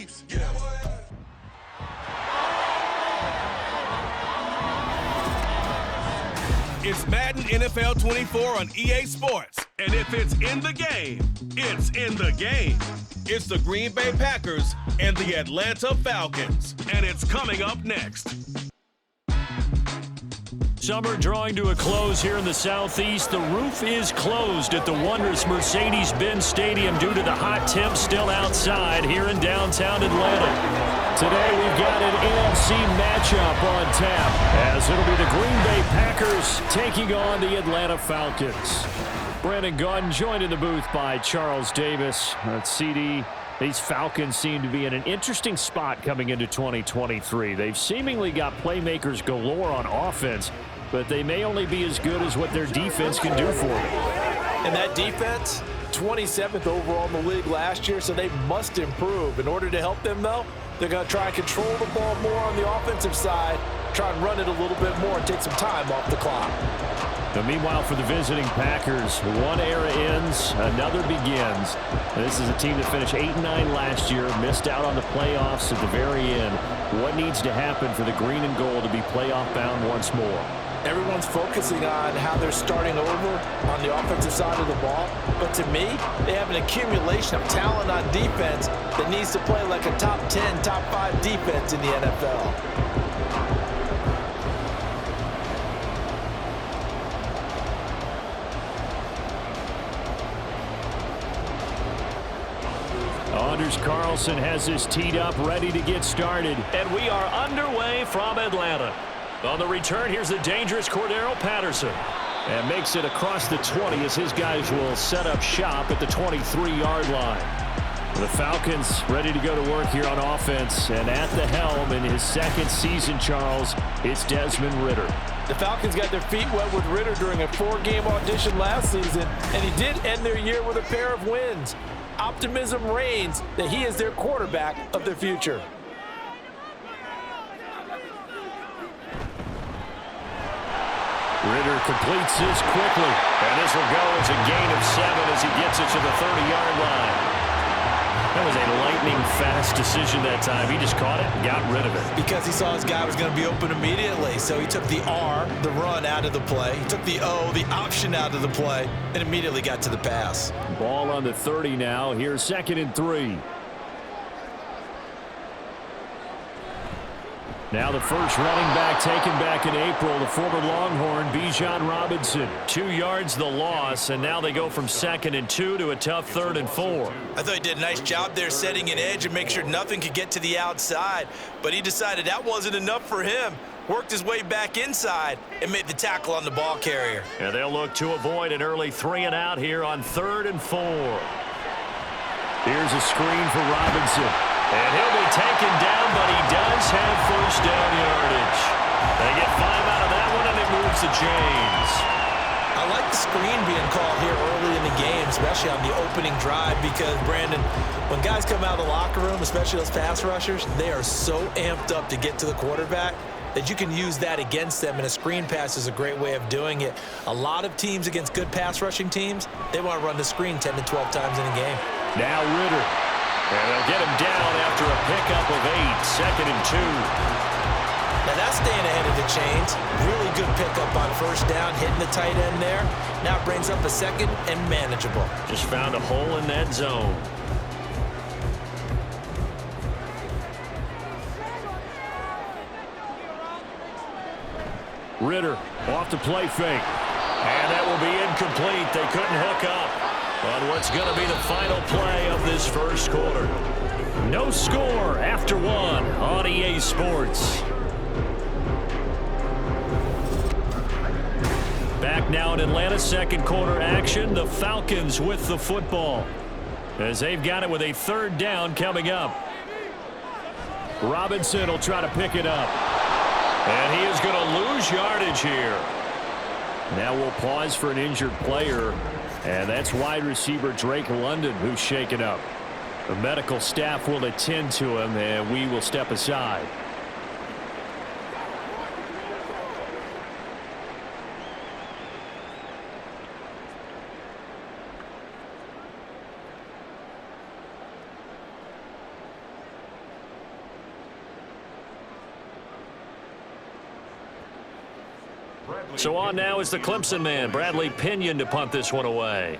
Chiefs. Get up. It's Madden NFL 24 on EA Sports. And if it's in the game, it's in the game. It's the Green Bay Packers and the Atlanta Falcons. And it's coming up next. Summer drawing to a close here in the Southeast. The roof is closed at the wondrous Mercedes-Benz Stadium due to the hot temps still outside here in downtown Atlanta. Today we've got an NFC matchup on tap as it'll be the Green Bay Packers taking on the Atlanta Falcons. Brandon Gunn joined in the booth by Charles Davis. CD, these Falcons seem to be in an interesting spot coming into 2023. They've seemingly got playmakers galore on offense, but they may only be as good as what their defense can do for them. And that defense, 27th overall in the league last year, so they must improve. In order to help them, though, they're going to try and control the ball more on the offensive side, try and run it a little bit more and take some time off the clock. But meanwhile, for the visiting Packers, one era ends, another begins. This is a team that finished 8-9 last year, missed out on the playoffs at the very end. What needs to happen for the green and gold to be playoff bound once more? Everyone's focusing on how they're starting over on the offensive side of the ball. But to me, they have an accumulation of talent on defense that needs to play like a top 10, top 5 defense in the NFL. Anders Carlson has this teed up, ready to get started. And we are underway from Atlanta. On the return, here's the dangerous Cordero Patterson. And makes it across the 20 as his guys will set up shop at the 23-yard line. The Falcons ready to go to work here on offense. And at the helm in his second season, Charles, it's Desmond Ridder. The Falcons got their feet wet with Ridder during a 4-game audition last season, and he did end their year with a pair of wins. Optimism reigns that he is their quarterback of the future. Ridder completes this quickly, and this will go as a gain of 7 as he gets it to the 30-yard line. That was a lightning-fast decision that time. He just caught it and got rid of it. Because he saw his guy was going to be open immediately, so he took the R, the run, out of the play. He took the O, the option, out of the play, and immediately got to the pass. Ball on the 30 now. Here's 2nd and 3. Now the first running back taken back in April, the former Longhorn, Bijan Robinson. 2 yards the loss, and now they go from 2nd and 2 to a tough 3rd and 4. I thought he did a nice job there setting an edge and make sure nothing could get to the outside, but he decided that wasn't enough for him. Worked his way back inside and made the tackle on the ball carrier. And they'll look to avoid an early 3-and-out here on 3rd and 4. Here's a screen for Robinson. And he'll be taken down, but he does have first down yardage. They get 5 out of that one, and it moves the chains. I like the screen being called here early in the game, especially on the opening drive, because, Brandon, when guys come out of the locker room, especially those pass rushers, they are so amped up to get to the quarterback that you can use that against them, and a screen pass is a great way of doing it. A lot of teams against good pass rushing teams, they want to run the screen 10 to 12 times in a game. Now Ridder. And they'll get him down after a pickup of 8, 2nd and 2. Now that's staying ahead of the chains. Really good pickup on first down, hitting the tight end there. Now brings up a 2nd and manageable. Just found a hole in that zone. Ridder off the play fake. And that will be incomplete. They couldn't hook up on what's going to be the final play of this first quarter. No score after 1 on EA Sports. Back now in Atlanta, second quarter action. The Falcons with the football as they've got it with a 3rd down coming up. Robinson will try to pick it up. And he is going to lose yardage here. Now we'll pause for an injured player. And that's wide receiver Drake London who's shaken up. The medical staff will attend to him, and we will step aside. So on now is the Clemson man, Bradley Pinion, to punt this one away.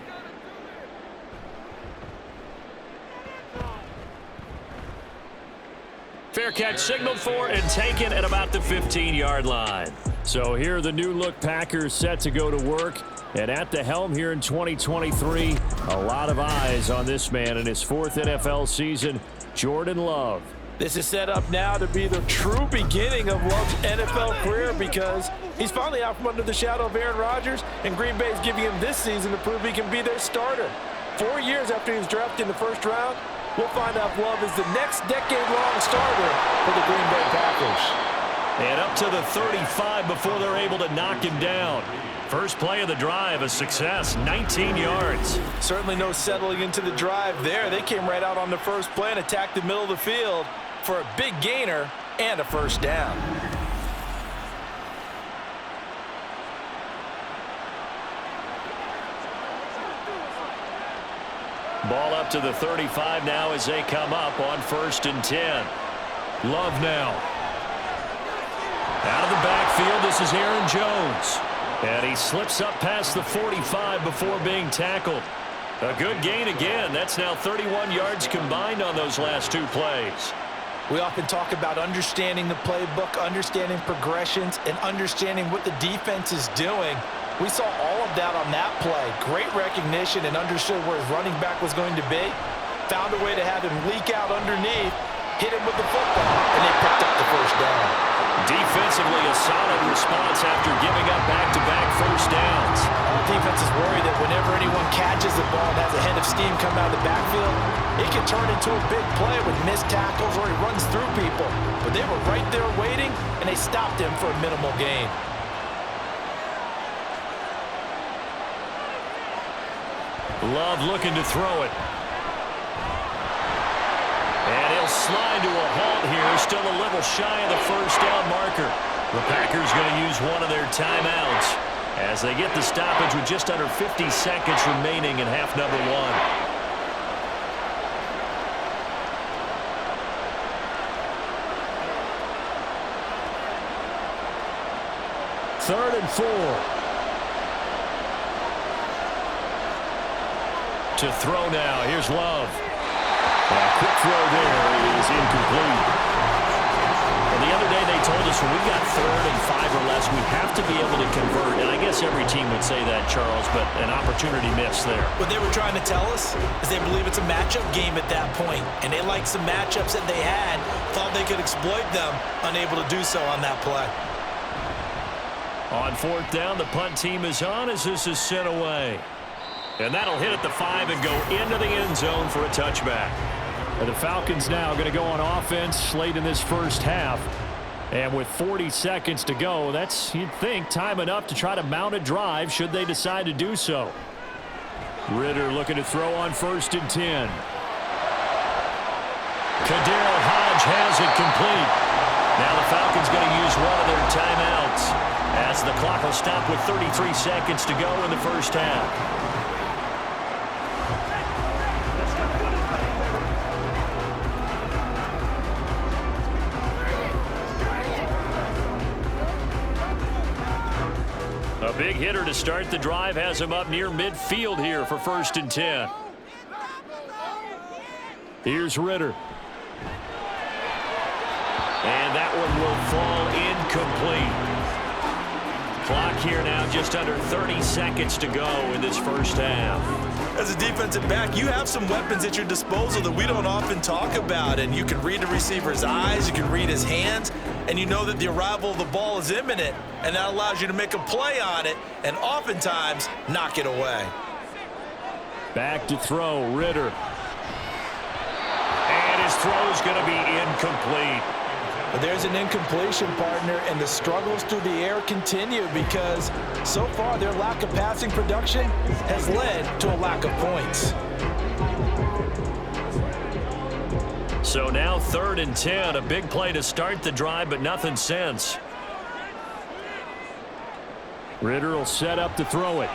Fair catch signaled for and taken at about the 15-yard line. So here are the new-look Packers set to go to work. And at the helm here in 2023, a lot of eyes on this man in his 4th NFL season, Jordan Love. This is set up now to be the true beginning of Love's NFL career because he's finally out from under the shadow of Aaron Rodgers, and Green Bay is giving him this season to prove he can be their starter. 4 years after he was drafted in the first round, we'll find out if Love is the next decade-long starter for the Green Bay Packers. And up to the 35 before they're able to knock him down. First play of the drive, a success, 19 yards. Certainly no settling into the drive there. They came right out on the first play and attacked the middle of the field for a big gainer and a first down. Ball up to the 35 now as they come up on 1st and 10. Love now. Out of the backfield, this is Aaron Jones. And he slips up past the 45 before being tackled. A good gain again. That's now 31 yards combined on those last 2 plays. We often talk about understanding the playbook, understanding progressions, and understanding what the defense is doing. We saw all of that on that play. Great recognition and understood where his running back was going to be. Found a way to have him leak out underneath, hit him with the football, and they picked up the first down. Defensively, a solid response after giving up back-to-back first downs. All defenses worry that whenever anyone catches the ball and has a head of steam come out of the backfield, it can turn into a big play with missed tackles or he runs through people. But they were right there waiting, and they stopped him for a minimal gain. Love looking to throw it. And he'll slide to a halt here, still a little shy of the first down marker. The Packers going to use one of their timeouts as they get the stoppage with just under 50 seconds remaining in half number 1. 3rd and 4. To throw now. Here's Love. A quick throw there is incomplete. And the other day they told us when we got 3rd and 5 or less, we have to be able to convert. And I guess every team would say that, Charles, but an opportunity missed there. What they were trying to tell us is they believe it's a matchup game at that point. And they liked some matchups that they had, thought they could exploit them, unable to do so on that play. On 4th down, the punt team is on as this is sent away. And that'll hit at the 5 and go into the end zone for a touchback. And the Falcons now going to go on offense late in this first half. And with 40 seconds to go, that's, you'd think, time enough to try to mount a drive should they decide to do so. Ritter looking to throw on 1st and 10. Kadarius Hodge has it complete. Now the Falcons going to use one of their timeouts as the clock will stop with 33 seconds to go in the first half. A big hitter to start the drive has him up near midfield here for 1st and 10. Here's Ritter. And that one will fall incomplete. Clock here now just under 30 seconds to go in this first half. As a defensive back, you have some weapons at your disposal that we don't often talk about. And you can read the receiver's eyes, you can read his hands, and you know that the arrival of the ball is imminent. And that allows you to make a play on it and oftentimes knock it away. Back to throw, Ritter. And his throw is going to be incomplete. But there's an incompletion, partner, and the struggles through the air continue because so far their lack of passing production has led to a lack of points. So now 3rd and 10, a big play to start the drive, but nothing since. Ritter will set up to throw it.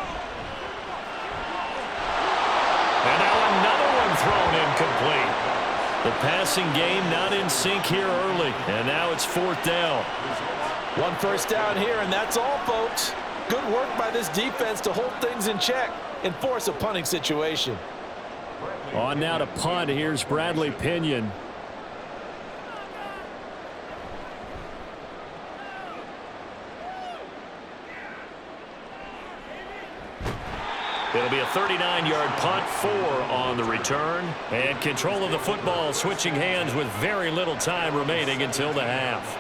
And now another one thrown incomplete. The passing game not in sync here early. And now it's 4th down. One first down here, and that's all, folks. Good work by this defense to hold things in check and force a punting situation. On now to punt. Here's Bradley Pinion. It'll be a 39-yard punt, 4 on the return. And control of the football switching hands with very little time remaining until the half.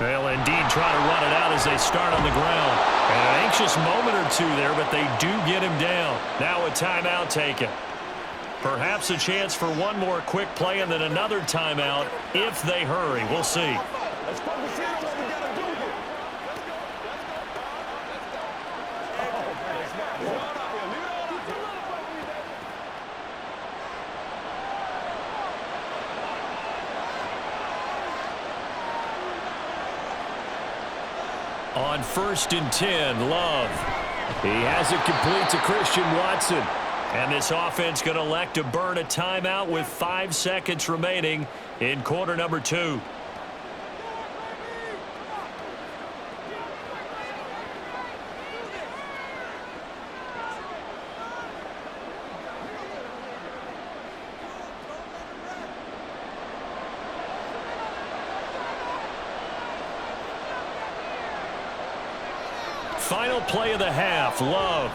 They'll indeed try to run it out as they start on the ground. And an anxious moment or two there, but they do get him down. Now a timeout taken. Perhaps a chance for one more quick play and then another timeout if they hurry. We'll see. On 1st and 10, Love. He has it complete to Christian Watson. And this offense going to elect to burn a timeout with 5 seconds remaining in quarter number 2. Final play of the half, Love.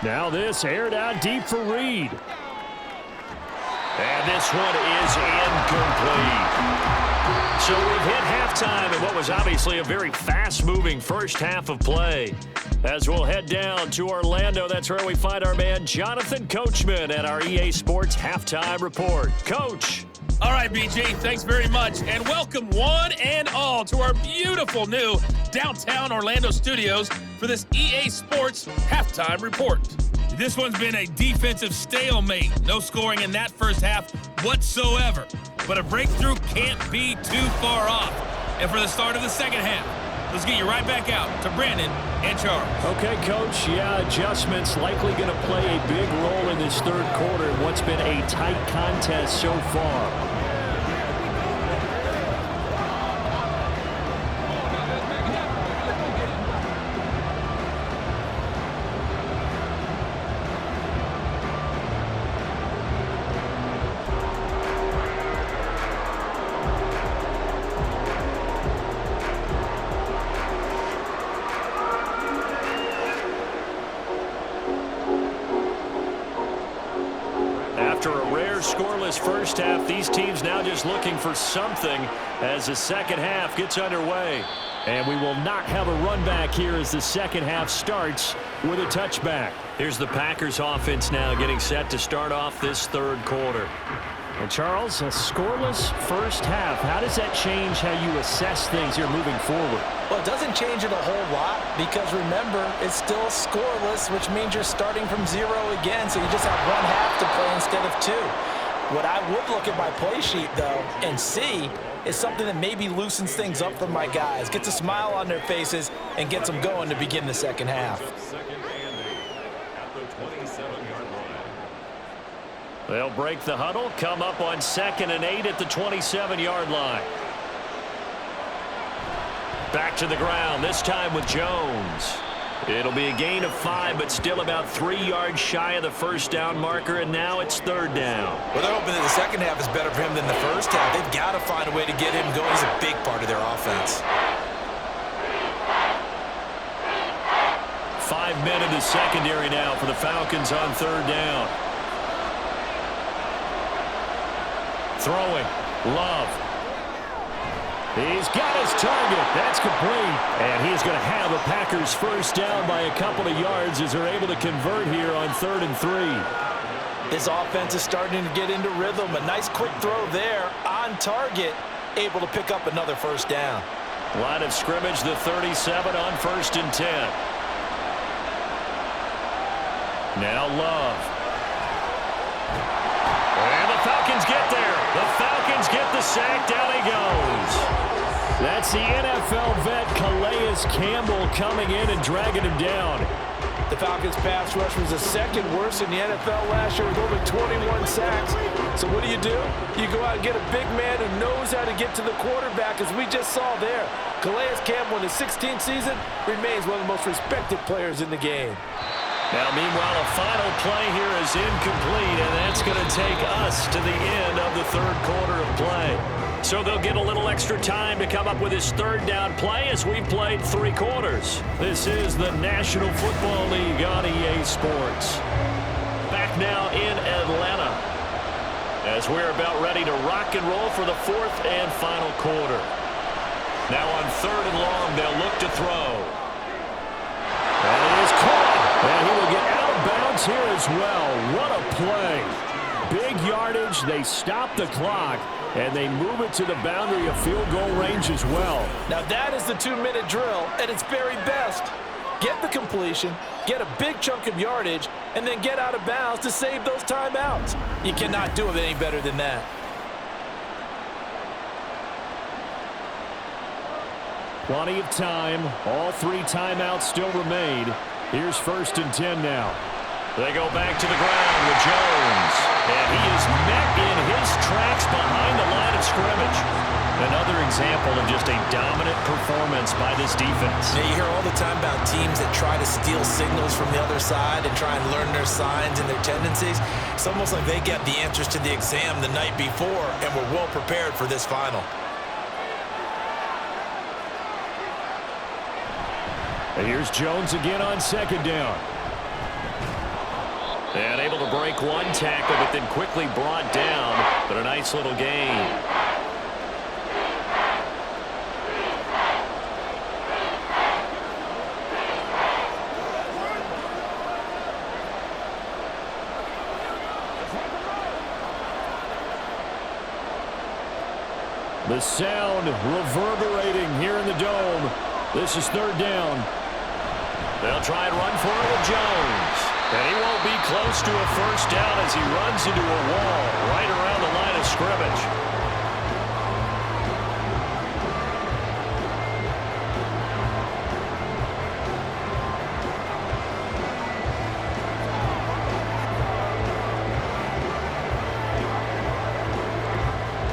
Now this aired out deep for Reed. And this one is incomplete. So we've hit halftime in what was obviously a very fast-moving first half of play. As we'll head down to Orlando, that's where we find our man Jonathan Coachman at our EA Sports Halftime Report. Coach. All right, BG, thanks very much, and welcome one and all to our beautiful new downtown Orlando studios for this EA Sports Halftime Report. This one's been a defensive stalemate. No scoring in that first half whatsoever, but a breakthrough can't be too far off. And for the start of the second half, let's get you right back out to Brandon and Charles. Okay, Coach. Yeah, adjustments likely going to play a big role in this third quarter in what's been a tight contest so far. Scoreless first half. These teams now just looking for something as the second half gets underway. And we will not have a run back here as the second half starts with a touchback. Here's the Packers offense now getting set to start off this third quarter. And Charles, a scoreless first half. How does that change how you assess things here moving forward? Well, it doesn't change it a whole lot because, remember, it's still scoreless, which means you're starting from 0 again, so you just have one half to play instead of 2. What I would look at my play sheet, though, and see is something that maybe loosens things up for my guys, gets a smile on their faces, and gets them going to begin the second half. They'll break the huddle, come up on 2nd and 8 at the 27-yard line. Back to the ground, this time with Jones. It'll be a gain of 5, but still about 3 yards shy of the first down marker, and now it's 3rd down. Well, they're hoping that the second half is better for him than the first half. They've got to find a way to get him going. He's a big part of their offense. 5 men in the secondary now for the Falcons on 3rd down. Throwing, Love. He's got his target. That's complete. And he's going to have a Packers first down by a couple of yards as they're able to convert here on 3rd and 3. This offense is starting to get into rhythm. A nice quick throw there on target, able to pick up another first down. Line of scrimmage, the 37 on 1st and 10. Now Love. And the Falcons get there. The Falcons get the sack. Down he goes. That's the NFL vet Calais Campbell coming in and dragging him down. The Falcons' pass rush was the second worst in the NFL last year with only 21 sacks. So what do? You go out and get a big man who knows how to get to the quarterback, as we just saw there. Calais Campbell in his 16th season remains one of the most respected players in the game. Now, meanwhile, a final play here is incomplete, and that's going to take us to the end of the third quarter of play. So they'll get a little extra time to come up with his third down play as we've played 3 quarters. This is the National Football League on EA Sports. Back now in Atlanta as we're about ready to rock and roll for the 4th and final quarter. Now on 3rd and long, they'll look to throw. And it is caught. And he will get out of bounds here as well. What a play. Big yardage. They stop the clock, and they move it to the boundary of field goal range as well. Now that is the 2-minute drill at its very best. Get the completion, get a big chunk of yardage, and then get out of bounds to save those timeouts. You cannot do it any better than that. Plenty of time. All 3 timeouts still remain. Here's 1st and 10 now. They go back to the ground with Jones. And he is met in his tracks behind the line of scrimmage. Another example of just a dominant performance by this defense. Yeah, you hear all the time about teams that try to steal signals from the other side and try and learn their signs and their tendencies. It's almost like they get the answers to the exam the night before and were well prepared for this final. And here's Jones again on 2nd down. And able to break 1 tackle, but then quickly brought down. But a nice little gain. The sound reverberating here in the dome. This is 3rd down. They'll try and run for it with Jones. And he won't be close to a 1st down as he runs into a wall right around the line of scrimmage.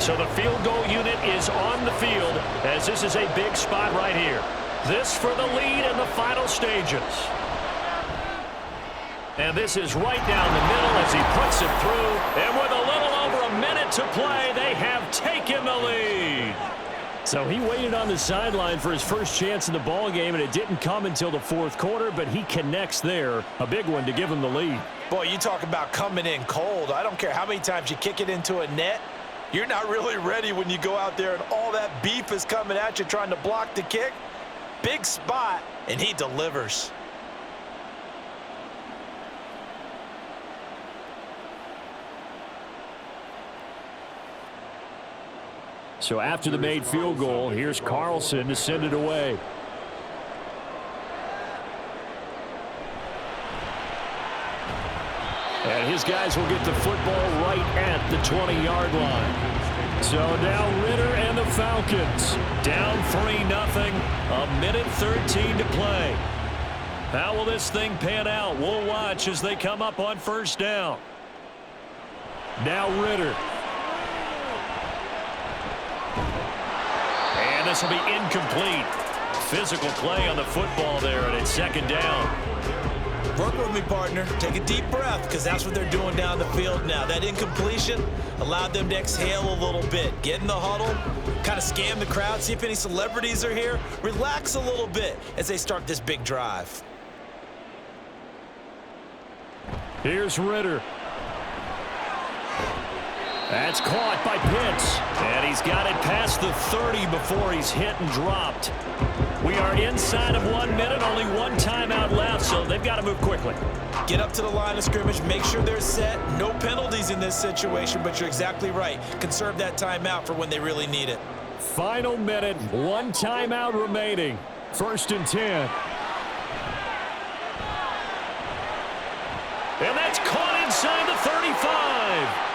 So the field goal unit is on the field as this is a big spot right here. This for the lead in the final stages. And this is right down the middle as he puts it through. And with a little over a minute to play, they have taken the lead. So he waited on the sideline for his first chance in the ball game, and it didn't come until the 4th quarter, but he connects there. A big one to give him the lead. Boy, you talk about coming in cold. I don't care how many times you kick it into a net. You're not really ready when you go out there and all that beef is coming at you trying to block the kick. Big spot, and he delivers. So after the made field goal, here's Carlson to send it away. And his guys will get the football right at the 20-yard line. So now Ritter and the Falcons down 3-0. A minute 13 to play. How will this thing pan out? We'll watch as they come up on 1st down. Now Ritter. And this will be incomplete. Physical play on the football there, and it's 2nd down. Work with me, partner. Take a deep breath, because that's what they're doing down the field now. That incompletion allowed them to exhale a little bit. Get in the huddle, kind of scan the crowd, see if any celebrities are here. Relax a little bit as they start this big drive. Here's Ritter. That's caught by Pitts. And he's got it past the 30 before he's hit and dropped. We are inside of 1 minute, only 1 timeout left, so they've got to move quickly. Get up to the line of scrimmage, make sure they're set. No penalties in this situation, but you're exactly right. Conserve that timeout for when they really need it. Final minute, 1 timeout remaining. 1st and 10. And that's caught inside the 35.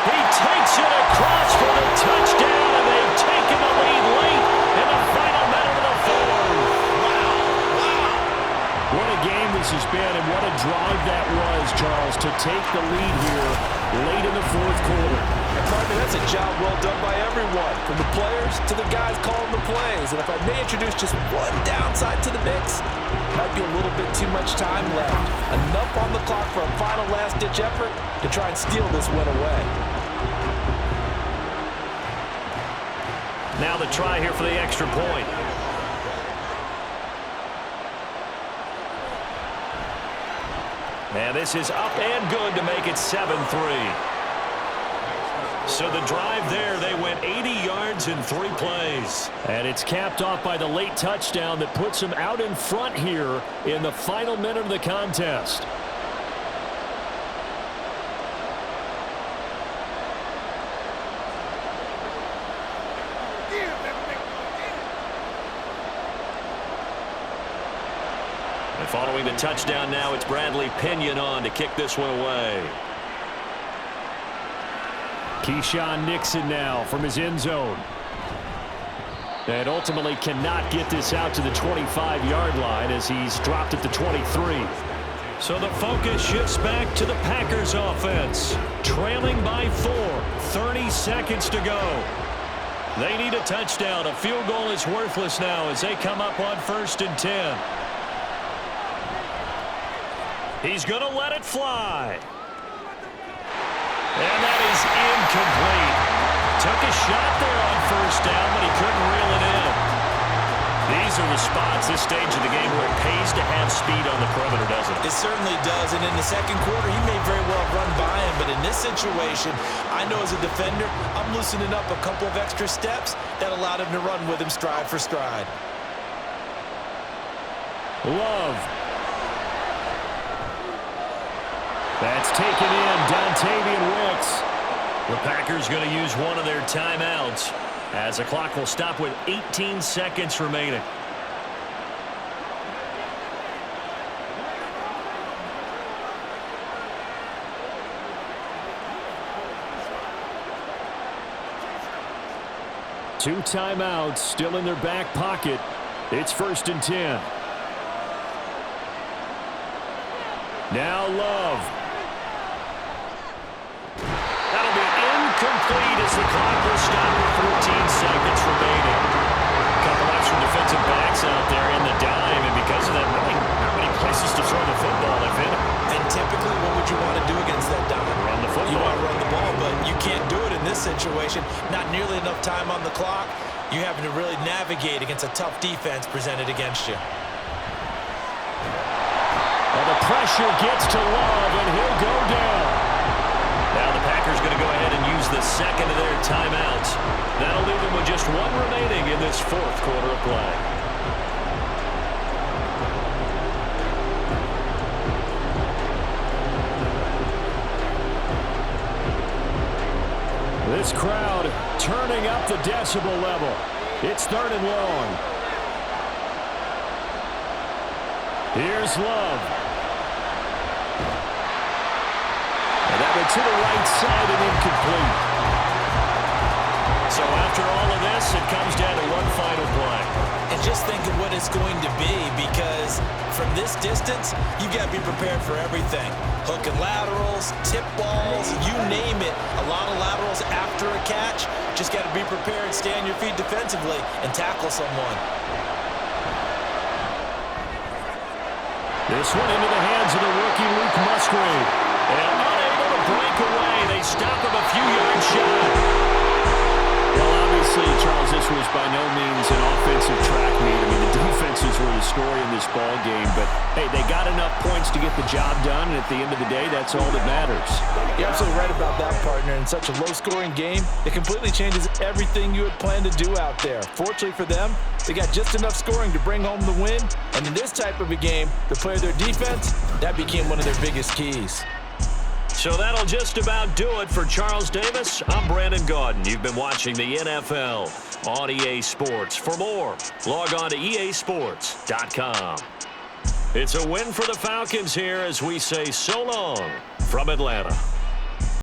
He takes it across for the touchdown, and they've taken the lead late in the final minute of the 4th. Wow. What a game this has been. drive that was, Charles, to take the lead here late in the fourth quarter. And partner, that's a job well done by everyone, from the players to the guys calling the plays. And if I may introduce just one downside to the mix, might be a little bit too much time left. Enough on the clock for a final last-ditch effort to try and steal this win away. Now the try here for the extra point. And this is up and good to make it 7-3. So the drive there, they went 80 yards in 3 plays. And it's capped off by the late touchdown that puts them out in front here in the final minute of the contest. And following the touchdown now, it's Bradley Pinion on to kick this one away. Keyshawn Nixon now from his end zone. And ultimately cannot get this out to the 25-yard line as he's dropped at the 23. So the focus shifts back to the Packers offense. Trailing by 4, 30 seconds to go. They need a touchdown. A field goal is worthless now as they come up on 1st and 10. He's going to let it fly. And that is incomplete. Took a shot there on 1st down, but he couldn't reel it in. These are the spots, this stage of the game, where it pays to have speed on the perimeter, doesn't it? It certainly does, and in the second quarter, he may very well run by him, but in this situation, I know as a defender, I'm loosening up a couple of extra steps that allowed him to run with him stride for stride. Love. That's taken in, Dontavian Wicks. The Packers going to use one of their timeouts as the clock will stop with 18 seconds remaining. Two timeouts still in their back pocket. It's 1st and 10. Now Love. That'll be incomplete as the clock will stop with 14 seconds remaining. A couple extra defensive backs out there in the dime, and because of that, really not many places to throw the football if in it. And typically, what would you want to do against that dime? Run the football. You want to run the ball, but you can't do it in this situation. Not nearly enough time on the clock. You're having to really navigate against a tough defense presented against you. Well, the pressure gets to Love, and he'll go down. Now the Packers going to go ahead and use the second of their timeouts. That'll leave them with just one remaining in this fourth quarter of play. This crowd turning up the decibel level. It's 3rd and long. Here's Love. And that went to the right side and incomplete. So after all of this, it comes down to one final play. And just think of what it's going to be, because from this distance, you've got to be prepared for everything. Hook and laterals, tip balls, you name it. A lot of laterals after a catch. Just got to be prepared, stay on your feet defensively, and tackle someone. This one into the hands of the rookie Luke Musgrave. And unable to break away. They stop him a few yards shy. Well, obviously, Charles, this was by no means an offensive track meet. I mean, the defenses were the story in this ball game. But, hey, they got enough points to get the job done. And at the end of the day, that's all that matters. You're absolutely right about that, partner. In such a low-scoring game, it completely changes everything you had planned to do out there. Fortunately for them, they got just enough scoring to bring home the win. And in this type of a game, to play their defense, that became one of their biggest keys. So that'll just about do it for Charles Davis. I'm Brandon Gaudin. You've been watching the NFL on EA Sports. For more, log on to easports.com. It's a win for the Falcons here as we say so long from Atlanta.